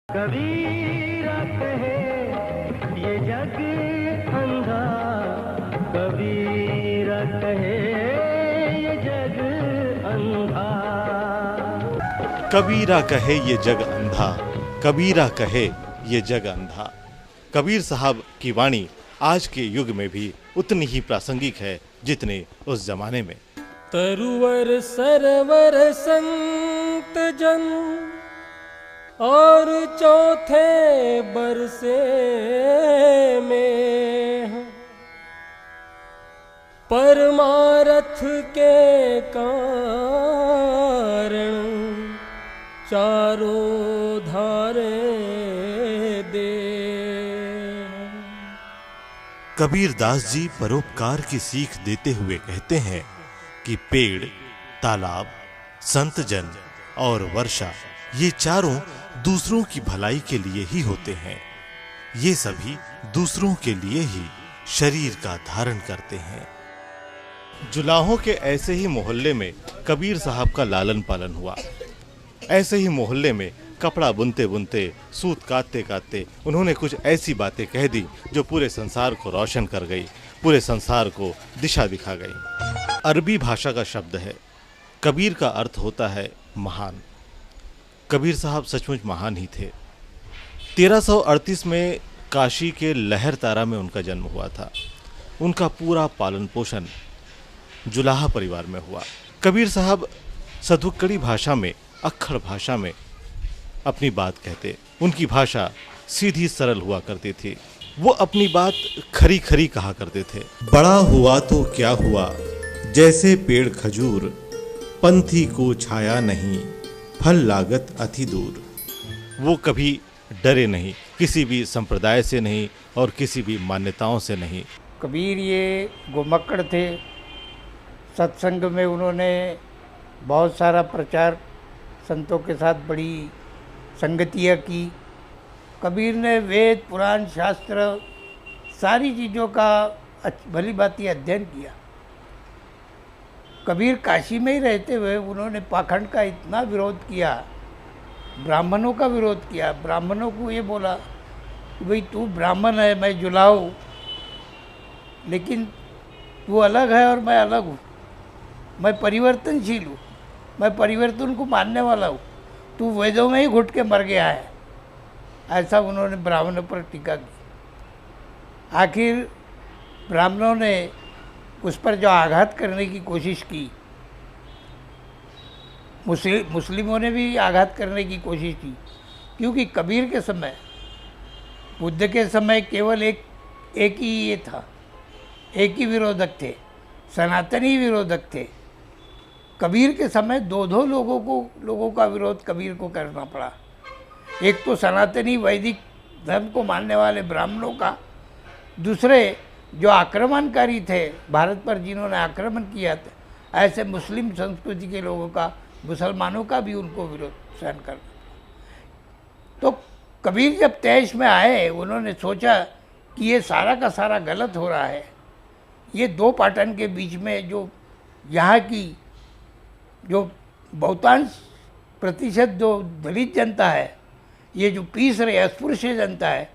कबीरा कहे ये जग अंधा, कबीरा कहे ये जग अंधा। कबीरा कहे ये जग अंधा, कबीरा कहे ये जग अंधा। कबीर साहब की वाणी आज के युग में भी उतनी ही प्रासंगिक है जितने उस जमाने में। तरुवर सरवर संत जन और चौथे बरसे में परमारथ के कारण चारों धारे दे। कबीर दास जी परोपकार की सीख देते हुए कहते हैं कि पेड़, तालाब, संत जन और वर्षा ये चारों दूसरों की भलाई के लिए ही होते हैं। ये सभी दूसरों के लिए ही शरीर का धारण करते हैं। जुलाहों के ऐसे ही मोहल्ले में कबीर साहब का लालन पालन हुआ। ऐसे ही मोहल्ले में कपड़ा बुनते बुनते, सूत काटते काटते उन्होंने कुछ ऐसी बातें कह दी जो पूरे संसार को रोशन कर गई, पूरे संसार को दिशा दिखा गई। अरबी भाषा का शब्द है। कबीर का अर्थ होता है महान। कबीर साहब सचमुच महान ही थे। 1338 में काशी के लहर तारा में उनका जन्म हुआ था। उनका पूरा पालन पोषण जुलाहा परिवार में हुआ। कबीर साहब सदुक्कड़ी भाषा में, अक्खड़ भाषा में अपनी बात कहते। उनकी भाषा सीधी सरल हुआ करती थी। वो अपनी बात खरी खरी कहा करते थे। बड़ा हुआ तो क्या हुआ, जैसे पेड़ खजूर, पंथी को छाया नहीं, फल लागत अति दूर। वो कभी डरे नहीं, किसी भी संप्रदाय से नहीं और किसी भी मान्यताओं से नहीं। कबीर ये घुमक्कड़ थे। सत्संग में उन्होंने बहुत सारा प्रचार, संतों के साथ बड़ी संगतियाँ की। कबीर ने वेद, पुराण, शास्त्र सारी चीज़ों का भली भांति अध्ययन किया। कबीर काशी में ही रहते हुए उन्होंने पाखंड का इतना विरोध किया, ब्राह्मणों का विरोध किया। ब्राह्मणों को ये बोला कि भाई तू ब्राह्मण है, मैं जुलाऊ, लेकिन तू अलग है और मैं अलग हूँ। मैं परिवर्तनशील हूँ, मैं परिवर्तन को मानने वाला हूँ। तू वेदों में ही घुट के मर गया है। ऐसा उन्होंने ब्राह्मणों पर टीका की। आखिर ब्राह्मणों ने उस पर जो आघात करने की कोशिश की, मुस्लिमों ने भी आघात करने की कोशिश की, क्योंकि कबीर के समय, बुद्ध के समय केवल एक ही ये था, एक ही विरोधक थे, सनातनी विरोधक थे। कबीर के समय दो लोगों का विरोध कबीर को करना पड़ा। एक तो सनातनी वैदिक धर्म को मानने वाले ब्राह्मणों का, दूसरे जो आक्रमणकारी थे भारत पर, जिन्होंने आक्रमण किया था, ऐसे मुस्लिम संस्कृति के लोगों का, मुसलमानों का भी उनको विरोध सहन करना। तो कबीर जब तेईस में आए, उन्होंने सोचा कि ये सारा का सारा गलत हो रहा है। ये दो पाटन के बीच में जो यहाँ की जो बहुतांश प्रतिशत जो दलित जनता है, ये जो पीस रही अस्पृश्य जनता है,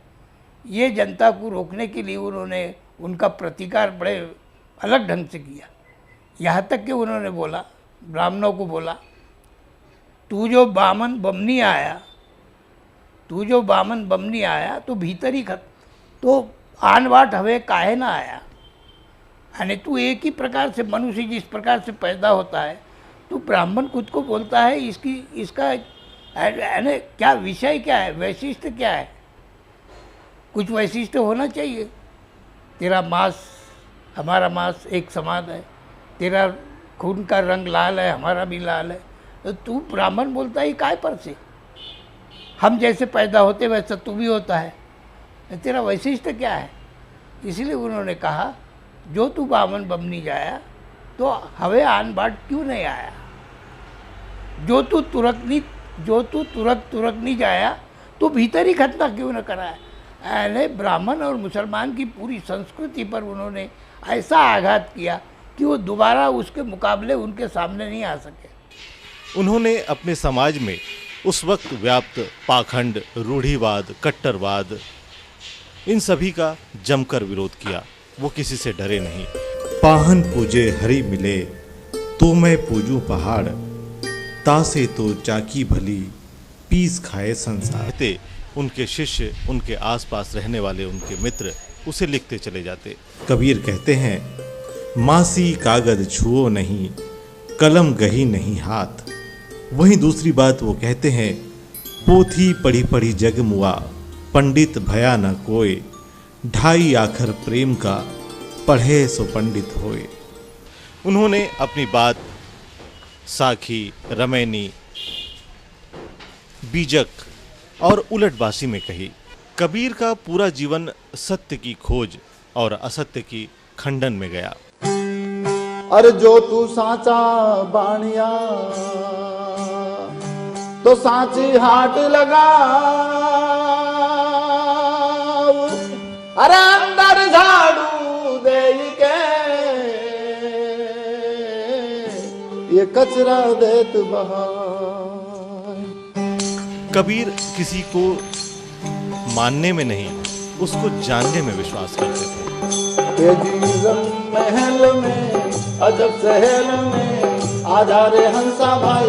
ये जनता को रोकने के लिए उन्होंने उनका प्रतिकार बड़े अलग ढंग से किया। यहाँ तक कि उन्होंने बोला, ब्राह्मणों को बोला, तू जो बामन बमनी आया, तू जो बामन बमनी आया तो भीतर ही खत, तो आन वाट हवे काहे ना आया। यानी तू एक ही प्रकार से, मनुष्य जिस प्रकार से पैदा होता है, तो ब्राह्मण खुद को बोलता है, इसका यानी क्या विषय क्या है, वैशिष्ट क्या है, कुछ वैशिष्ट होना चाहिए। तेरा मांस, हमारा मांस एक समान है, तेरा खून का रंग लाल है, हमारा भी लाल है, तो तू ब्राह्मण बोलता है काय पर से, हम जैसे पैदा होते वैसा तू भी होता है, तेरा वैशिष्ट क्या है। इसलिए उन्होंने कहा, जो तू बामन बमनी जाया तो हवे आन बाट क्यों नहीं आया, जो तू तुरक नहीं जाया तो भीतर ही खतना क्यों न कराया। यानी ब्राह्मण और मुसलमान की पूरी संस्कृति पर उन्होंने ऐसा आघात किया कि वो दोबारा उसके मुकाबले उनके सामने नहीं आ सके। उन्होंने अपने समाज में उस वक्त व्याप्त पाखंड, रूढ़िवाद, कट्टरवाद, इन सभी का जमकर विरोध किया। वो किसी से डरे नहीं। पाहन पूजे हरि मिले तो मैं पूजूं पहाड़, तासे तो चाकी भली पीस खाए संसार। कहते उनके शिष्य, उनके आसपास रहने वाले उनके मित्र उसे लिखते चले जाते। कबीर कहते हैं, मासी कागज छुओ नहीं, कलम गही नहीं हाथ। वहीं दूसरी बात वो कहते हैं, पोथी पढ़ी पढ़ी जग मुआ, पंडित भया न कोय। ढाई आखर प्रेम का, पढ़े सो पंडित होए। उन्होंने अपनी बात साखी, रमैनी, बीजक और उलटबासी में कही। कबीर का पूरा जीवन सत्य की खोज और असत्य की खंडन में गया। अरे जो तू साचा बाणिया तो सांची हाट लगा, अरे अंदर झाड़ू दे के ये कचरा देत बहार। कबीर किसी को मानने में नहीं, उसको जानने में विश्वास करते थे। ये जीवन महल में, अजब शहर में, आजा रे हंसा भाई,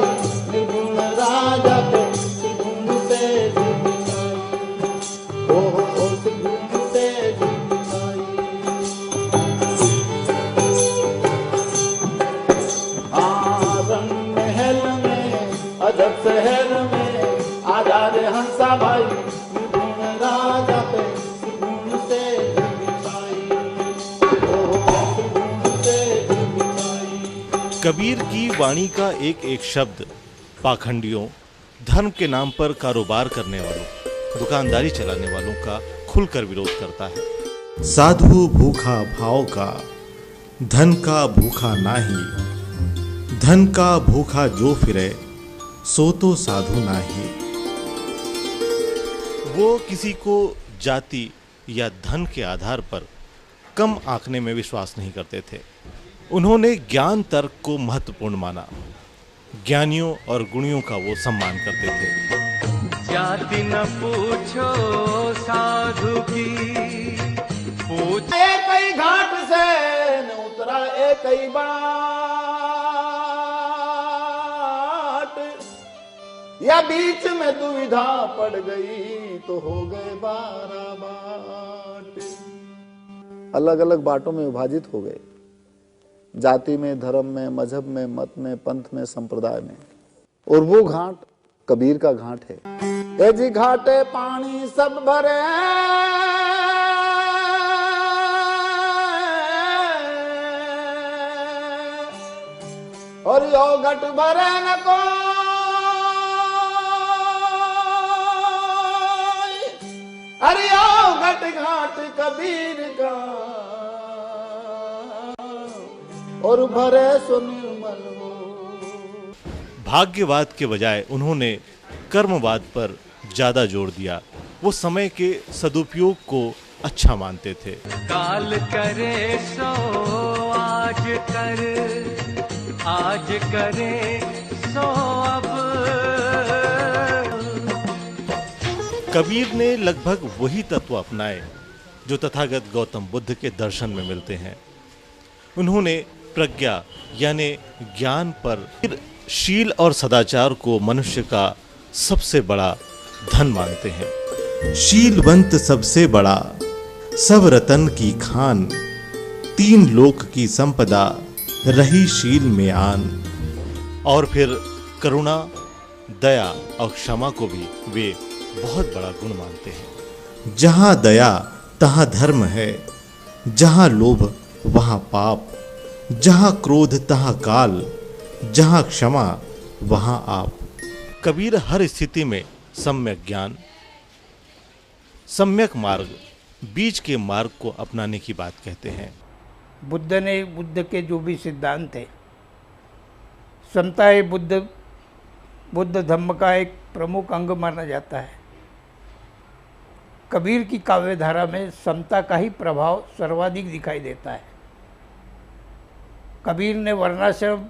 निर्गुण राजा पे निर्गुण से जीविताई। ओ निर्गुण से जीविताई। रंग महल में, अजब शहर में, आजा रे हंसा भाई, निर्गुण राजा पे निर्गुण से जीविताई। कबीर की वाणी का एक एक शब्द पाखंडियों, धर्म के नाम पर कारोबार करने वालों, दुकानदारी चलाने वालों का खुलकर विरोध करता है। साधु भूखा भाव का, धन का भूखा नाही। धन का भूखा जो फिरे, सो तो साधु नाही। वो किसी को जाति या धन के आधार पर कम आंकने में विश्वास नहीं करते थे। उन्होंने ज्ञान तर्क को महत्वपूर्ण माना। ज्ञानियों और गुणियों का वो सम्मान करते थे। जाति न पूछो साधु की, पूछ एक ही घाट से न उतरा एक ही बाट, या बीच में दुविधा पड़ गई तो हो गए 12 बाट। अलग अलग बाटों में विभाजित हो गए, जाति में, धर्म में, मजहब में, मत में, पंथ में, संप्रदाय में। और वो घाट कबीर का घाट है। ए जी घाटे पानी सब भरे, और यो घट भरे न कोई। अरे यो घट घाट कबीर का, और भरे सो निर्मल हो। भाग्यवाद के बजाय उन्होंने कर्मवाद पर ज्यादा जोर दिया। वो समय के सदुपयोग को अच्छा मानते थे। काल करे सो आज कर, आज करे सो अब। कबीर ने लगभग वही तत्व अपनाए जो तथागत गौतम बुद्ध के दर्शन में मिलते हैं। उन्होंने प्रज्ञा यानी ज्ञान पर, शील और सदाचार को मनुष्य का सबसे बड़ा धन मानते हैं। शीलवंत सबसे बड़ा, सब रतन की खान। 3 लोक की संपदा, रही शील में आन। और फिर करुणा, दया और क्षमा को भी वे बहुत बड़ा गुण मानते हैं। जहां दया तहां धर्म है, जहां लोभ वहां पाप, जहां क्रोध तहां काल, जहां क्षमा वहां आप। कबीर हर स्थिति में सम्यक ज्ञान, सम्यक मार्ग, बीच के मार्ग को अपनाने की बात कहते हैं। बुद्ध के जो भी सिद्धांत है, समता है बुद्ध धम्म का एक प्रमुख अंग माना जाता है। कबीर की काव्यधारा में समता का ही प्रभाव सर्वाधिक दिखाई देता है। कबीर ने वर्णाश्रम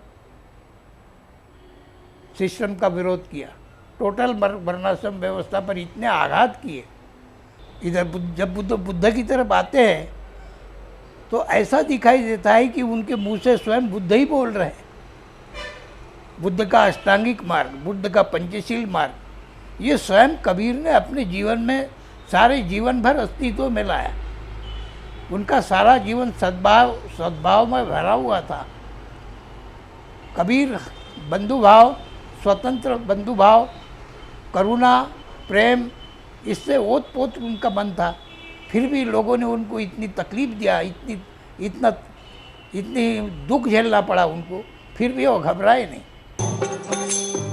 सिस्टम का विरोध किया, टोटल वर्णाश्रम व्यवस्था पर इतने आघात किए। इधर जब बुद्ध की तरफ आते हैं तो ऐसा दिखाई देता है कि उनके मुंह से स्वयं बुद्ध ही बोल रहे हैं। बुद्ध का अष्टांगिक मार्ग, बुद्ध का पंचशील मार्ग, ये स्वयं कबीर ने अपने जीवन में सारे जीवन भर अस्तित्व में लाया। उनका सारा जीवन सद्भाव में भरा हुआ था। कबीर बंधुभाव, स्वतंत्र बंधुभाव, करुणा, प्रेम, इससे ओत पोत उनका मन था। फिर भी लोगों ने उनको इतनी तकलीफ दिया, इतनी दुख झेलना पड़ा उनको, फिर भी वो घबराए नहीं।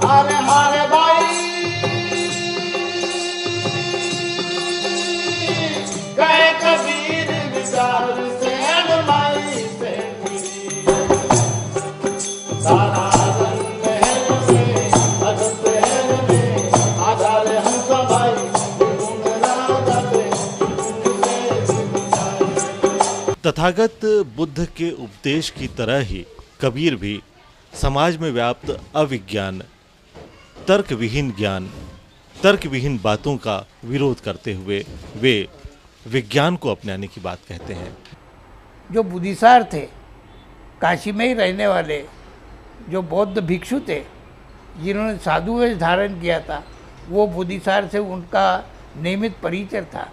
अरे हमारे भाई गए कबीर विचार से माई से सारा तथागत बुद्ध के उपदेश की तरह ही कबीर भी समाज में व्याप्त अविज्ञान, तर्कविहीन ज्ञान, तर्कविहीन बातों का विरोध करते हुए वे विज्ञान को अपनाने की बात कहते हैं। जो बुद्धिसार थे, काशी में ही रहने वाले जो बौद्ध भिक्षु थे, जिन्होंने साधु वेश धारण किया था, वो बुद्धिसार से उनका नियमित परिचय था।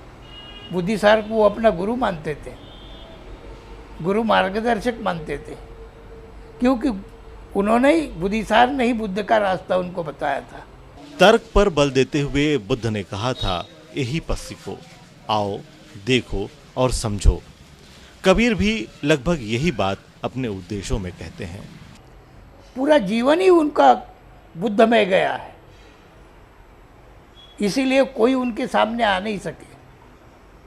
बुद्धिसार को वो अपना गुरु मानते थे, गुरु मार्गदर्शक मानते थे, क्योंकि उन्होंने ही, बुद्धिसार ने ही बुद्ध का रास्ता उनको बताया था। तर्क पर बल देते हुए बुद्ध ने कहा था, यही पथ सीखो, आओ, देखो और समझो। कबीर भी लगभग यही बात अपने उपदेशों में कहते हैं। पूरा जीवन ही उनका बुद्ध में गया है, इसीलिए कोई उनके सामने आ नहीं सके।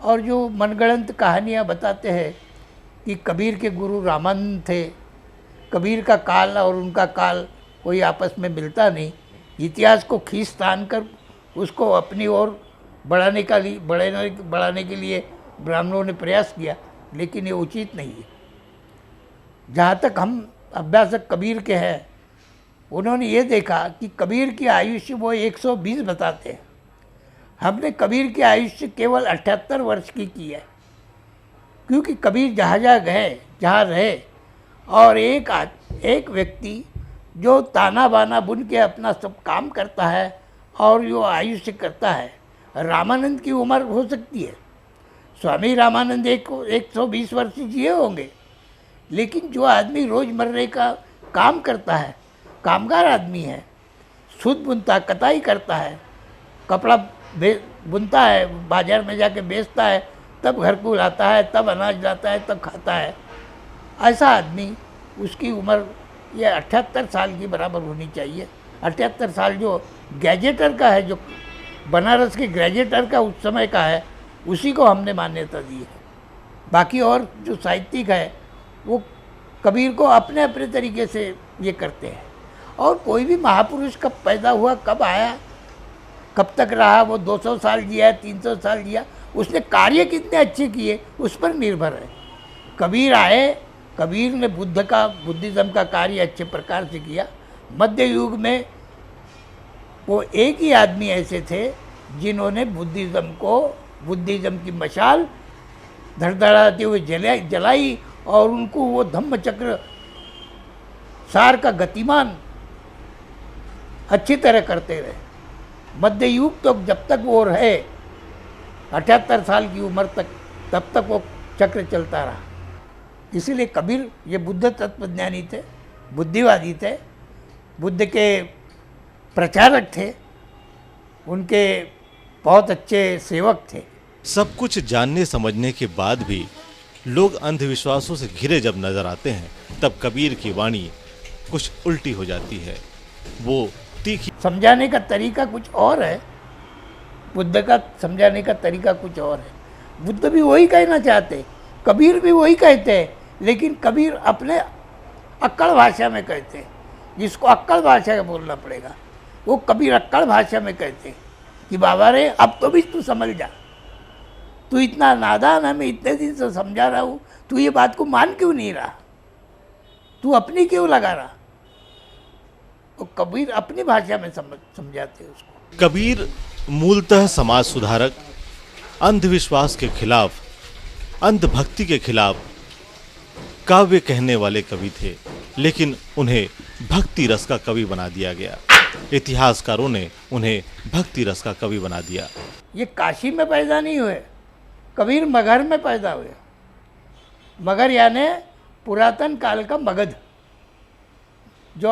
और जो मनगढ़ंत कहानियाँ बताते हैं कि कबीर के गुरु रामानंद थे, कबीर का काल और उनका काल कोई आपस में मिलता नहीं, इतिहास को खींच तान कर उसको अपनी ओर बढ़ाने के लिए ब्राह्मणों ने प्रयास किया, लेकिन ये उचित नहीं है। जहाँ तक हम अभ्यासक कबीर के हैं, उन्होंने ये देखा कि कबीर की आयुष्य वो 120 बताते हैं। हमने कबीर की आयुष्य केवल 78 वर्ष की है, क्योंकि कबीर जहाँ जहाँ गए, जहाँ रहे, और एक व्यक्ति जो ताना बाना बुन के अपना सब काम करता है और जो आयुष्य करता है। रामानंद की उम्र हो सकती है, स्वामी रामानंद 120 वर्ष जिए होंगे, लेकिन जो आदमी रोज़मर्रे का काम करता है, कामगार आदमी है, सूत बुनता, कताई करता है, कपड़ा बुनता है, बाजार में जाके बेचता है, तब घर को लाता है, तब अनाज लाता है, तब खाता है, ऐसा आदमी, उसकी उम्र ये 78 साल की बराबर होनी चाहिए। 78 साल जो ग्रेजुएटर का है, जो बनारस के ग्रेजुएटर का उस समय का है, उसी को हमने मान्यता दी है। बाकी और जो साहित्यिक है वो कबीर को अपने अपने तरीके से ये करते हैं। और कोई भी महापुरुष कब पैदा हुआ, कब आया, कब तक रहा, वो 200 साल जिया, 300 साल जिया, उसने कार्य कितने अच्छे किए उस पर निर्भर है। कबीर आए, कबीर ने बुद्धिज़्म का कार्य अच्छे प्रकार से किया। मध्य युग में वो एक ही आदमी ऐसे थे जिन्होंने बुद्धिज़्म की मशाल धड़धड़ाते हुए जलाई और उनको वो धम्मचक्र सार का गतिमान अच्छी तरह करते रहे। मध्य युग तो जब तक वो रहे 78 साल की उम्र तक, तब तक वो चक्र चलता रहा। इसीलिए कबीर ये बुद्ध तत्वज्ञानी थे, बुद्धिवादी थे, बुद्ध के प्रचारक थे, उनके बहुत अच्छे सेवक थे। सब कुछ जानने समझने के बाद भी लोग अंधविश्वासों से घिरे जब नजर आते हैं, तब कबीर की वाणी कुछ उल्टी हो जाती है। वो तीखी, समझाने का तरीका कुछ और है, बुद्ध का समझाने का तरीका कुछ और है। बुद्ध भी वही कहना चाहते, कबीर भी वही कहते हैं, लेकिन कबीर अपने अक्कड़ भाषा में कहते हैं, जिसको अक्कड़ भाषा का बोलना पड़ेगा। वो कबीर अक्कड़ भाषा में कहते कि बाबा रे, अब तो भी तू समझ जा, तू इतना नादान है, मैं इतने दिन से समझा रहा हूँ, तू ये बात को मान क्यों नहीं रहा, तू अपनी क्यों लगा रहा। और कबीर अपनी भाषा में समझाते हैं उसको। कबीर मूलतः समाज सुधारक, अंधविश्वास के खिलाफ, अंधभक्ति के खिलाफ काव्य कहने वाले कवि थे, लेकिन उन्हें भक्ति रस का कवि बना दिया गया। इतिहासकारों ने उन्हें भक्ति रस का कवि बना दिया। ये काशी में पैदा नहीं हुए, कबीर मगध में पैदा हुए। मगध यानी पुरातन काल का मगध, जो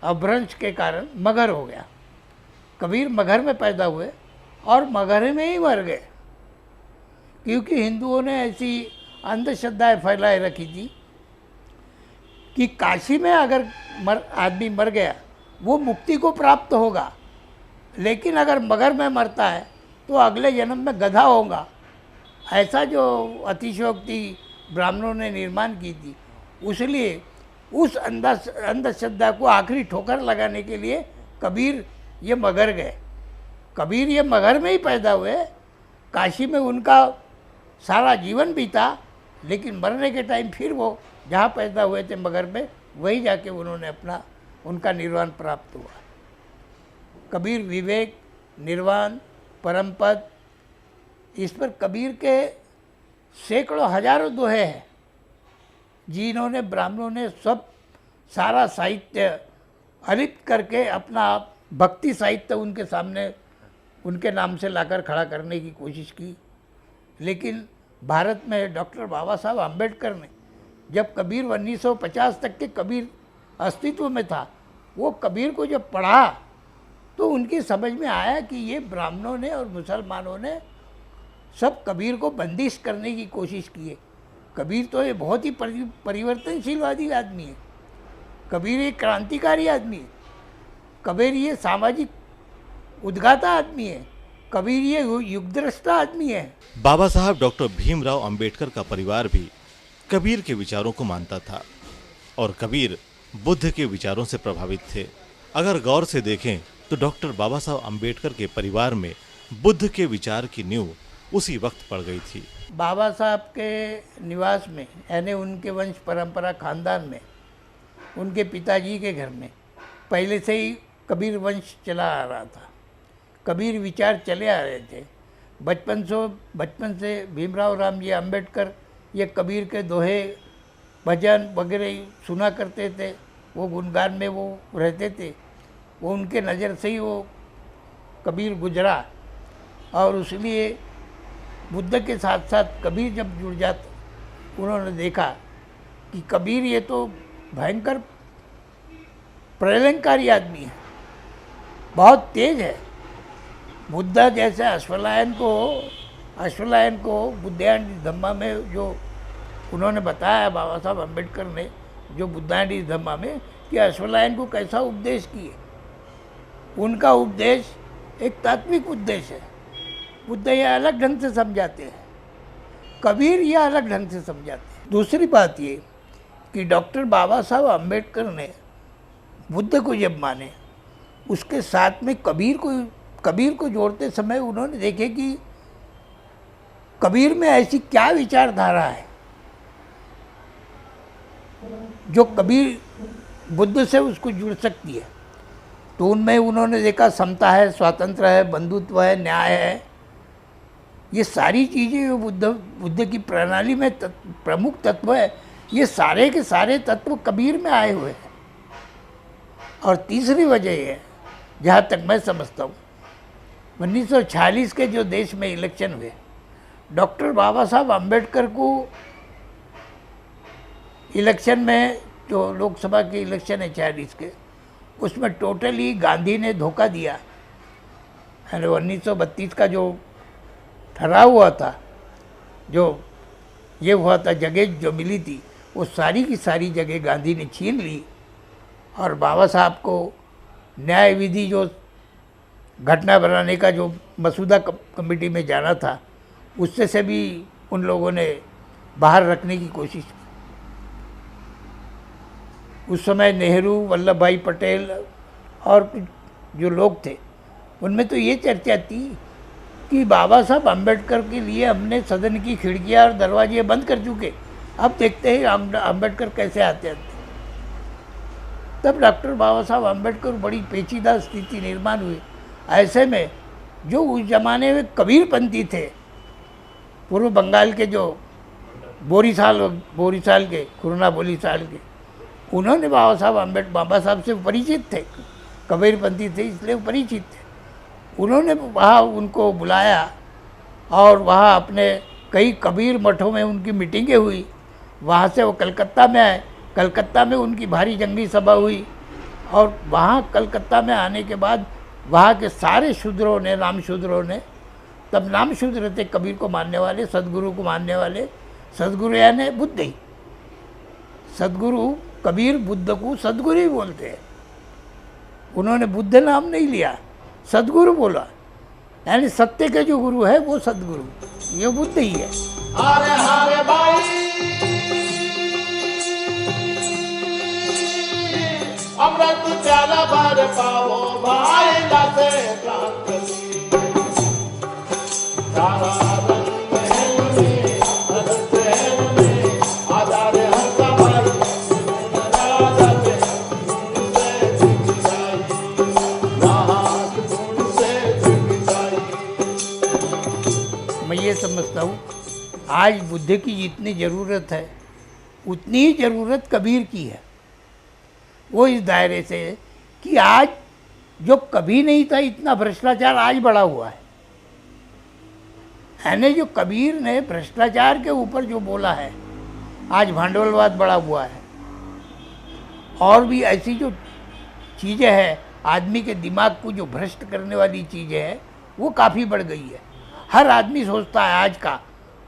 अपभ्रंश के कारण मगध हो गया। कबीर मगध में पैदा हुए और मगध में ही मर गए, क्योंकि हिंदुओं ने ऐसी अंधश्रद्धाएं फैलाए रखी थी कि काशी में अगर आदमी मर गया वो मुक्ति को प्राप्त होगा, लेकिन अगर मगध में मरता है तो अगले जन्म में गधा होगा। ऐसा जो अतिशयोक्ति ब्राह्मणों ने निर्माण की थी, उसलिए उस अंधश्रद्धा को आखिरी ठोकर लगाने के लिए कबीर ये मगध गए। कबीर ये मगध में ही पैदा हुए, काशी में उनका सारा जीवन बीता, लेकिन मरने के टाइम फिर वो जहाँ पैदा हुए थे मगध में, वही जाके उन्होंने उनका निर्वाण प्राप्त हुआ। कबीर विवेक, निर्वाण, परमपद, इस पर कबीर के सैकड़ों हजारों दोहे हैं, जिन्होंने ब्राह्मणों ने सब सारा साहित्य अलिप्त करके अपना भक्ति साहित्य उनके सामने उनके नाम से लाकर खड़ा करने की कोशिश की। लेकिन भारत में डॉक्टर बाबा साहब अम्बेडकर ने, जब कबीर 1950 तक के कबीर अस्तित्व में था, वो कबीर को जब पढ़ा तो उनकी समझ में आया कि ये ब्राह्मणों ने और मुसलमानों ने सब कबीर को बंदिश करने की कोशिश की है। कबीर तो ये बहुत ही परिवर्तनशीलवादी आदमी है, कबीर एक क्रांतिकारी आदमी है, कबीर ये सामाजिक उद्गाता आदमी है, कबीर ये युगदृष्टा आदमी है। बाबा साहब डॉक्टर भीमराव अंबेडकर का परिवार भी कबीर के विचारों को मानता था और कबीर बुद्ध के विचारों से प्रभावित थे। अगर गौर से देखें तो डॉक्टर बाबा साहब अंबेडकर के परिवार में बुद्ध के विचार की नींव उसी वक्त पड़ गई थी। बाबा साहब के निवास में, यानी उनके वंश परंपरा खानदान में, उनके पिताजी के घर में पहले से ही कबीर वंश चला आ रहा था, कबीर विचार चले आ रहे थे। बचपन से भीमराव रामजी अंबेडकर ये कबीर के दोहे, भजन वगैरह सुना करते थे, वो गुणगान में वो रहते थे। वो उनके नज़र से ही वो कबीर गुजरा और इसलिए बुद्ध के साथ साथ कबीर जब जुड़ जाते, उन्होंने देखा कि कबीर ये तो भयंकर प्रलयंकारी आदमी है, बहुत तेज है। बुद्ध जैसे अश्वलायन को बुद्धायन धम्मा में जो उन्होंने बताया, बाबा साहब अम्बेडकर ने जो बुद्धायन धम्मा में, कि अश्वलायन को कैसा उपदेश किए। उनका उपदेश एक तात्विक उपदेश है। बुद्ध यह अलग ढंग से समझाते हैं, कबीर यह अलग ढंग से समझाते हैं। दूसरी बात ये कि डॉक्टर बाबा साहब अम्बेडकर ने बुद्ध को जब माने, उसके साथ में कबीर को जोड़ते समय उन्होंने देखे कि कबीर में ऐसी क्या विचारधारा है जो कबीर बुद्ध से उसको जुड़ सकती है। तो उनमें उन्होंने देखा समता है, स्वातंत्र्य है, बंधुत्व है, न्याय है। ये सारी चीज़ें जो बुद्ध की प्रणाली में प्रमुख तत्व है, ये सारे के सारे तत्व कबीर में आए हुए हैं। और तीसरी वजह है, जहाँ तक मैं समझता हूँ, 1946 के जो देश में इलेक्शन हुए, डॉक्टर बाबा साहब अम्बेडकर को इलेक्शन में, जो लोकसभा के इलेक्शन है 46 के, उसमें टोटली गांधी ने धोखा दिया। 1932 का जो ठहराव हुआ था, जो ये हुआ था, जगह जो मिली थी, वो सारी की सारी जगह गांधी ने छीन ली। और बाबा साहब को न्याय विधि जो घटना बनाने का जो मसूदा कमेटी में जाना था, उससे से भी उन लोगों ने बाहर रखने की कोशिश की। उस समय नेहरू, वल्लभ भाई पटेल और जो लोग थे, उनमें तो ये चर्चा थी कि बाबा साहब अम्बेडकर के लिए हमने सदन की खिड़कियां और दरवाजे बंद कर चुके, अब देखते हैं अम्बेडकर कैसे आते हैं। तब डॉक्टर बाबा साहब अम्बेडकर बड़ी पेचीदा स्थिति निर्माण हुई। ऐसे में जो उस जमाने में कबीरपंथी थे, पूर्व बंगाल के जो बोरीसाल के खुरना बोरीसाल के, उन्होंने बाबा साहब से परिचित थे, कबीरपंथी थे इसलिए परिचित थे। उन्होंने वहाँ उनको बुलाया और वहाँ अपने कई कबीर मठों में उनकी मीटिंगें हुई। वहाँ से वो कलकत्ता में आए, कलकत्ता में उनकी भारी जंगी सभा हुई और वहाँ कलकत्ता में आने के बाद वहाँ के सारे शूद्रों ने, नाम शूद्रों ने, तब नाम शूद्र थे कबीर को मानने वाले, सदगुरु को मानने वाले, सदगुरु यानी बुद्ध ही, सदगुरु कबीर बुद्ध को सदगुरु ही बोलते हैं। उन्होंने बुद्ध नाम नहीं लिया, सदगुरु बोला, यानी सत्य के जो गुरु है वो सदगुरु, ये बुद्ध ही है। हारे हारे भाई अमृत प्याला भर पाओ भाई लाते क्रांति सारा रंग है मुझे हंसते हैं मुझे आधार हंसा भाई राजा पे से दिखाई महान गुण से दिखाई। मैं ये समझता हूँ आज बुद्ध की जितनी ज़रूरत है उतनी ही ज़रूरत कबीर की है। वो इस दायरे से कि आज जो कभी नहीं था इतना भ्रष्टाचार आज बढ़ा हुआ है। यानी जो कबीर ने भ्रष्टाचार के ऊपर जो बोला है, आज भांडवलवाद बढ़ा हुआ है और भी ऐसी जो चीज़ें हैं, आदमी के दिमाग को जो भ्रष्ट करने वाली चीज़ें हैं वो काफ़ी बढ़ गई है। हर आदमी सोचता है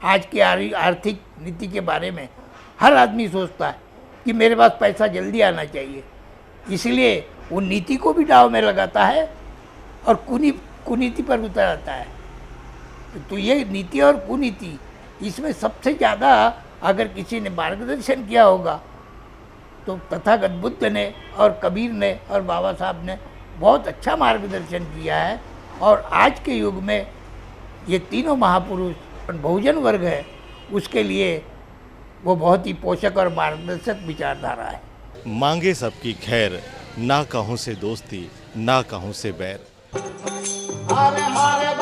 आज की आर्थिक नीति के बारे में, हर आदमी सोचता है कि मेरे पास पैसा जल्दी आना चाहिए, इसलिए वो नीति को भी दाव में लगाता है और कुनीति पर उतर आता है। तो ये नीति और कुनीति, इसमें सबसे ज़्यादा अगर किसी ने मार्गदर्शन किया होगा तो तथागत बुद्ध ने और कबीर ने और बाबा साहब ने बहुत अच्छा मार्गदर्शन किया है। और आज के युग में ये तीनों महापुरुष बहुजन वर्ग है, उसके लिए वो बहुत ही पोषक और मार्गदर्शक विचारधारा है। मांगे सबकी खैर, ना कहूँ से दोस्ती, ना कहूँ से बैर। हारे हारे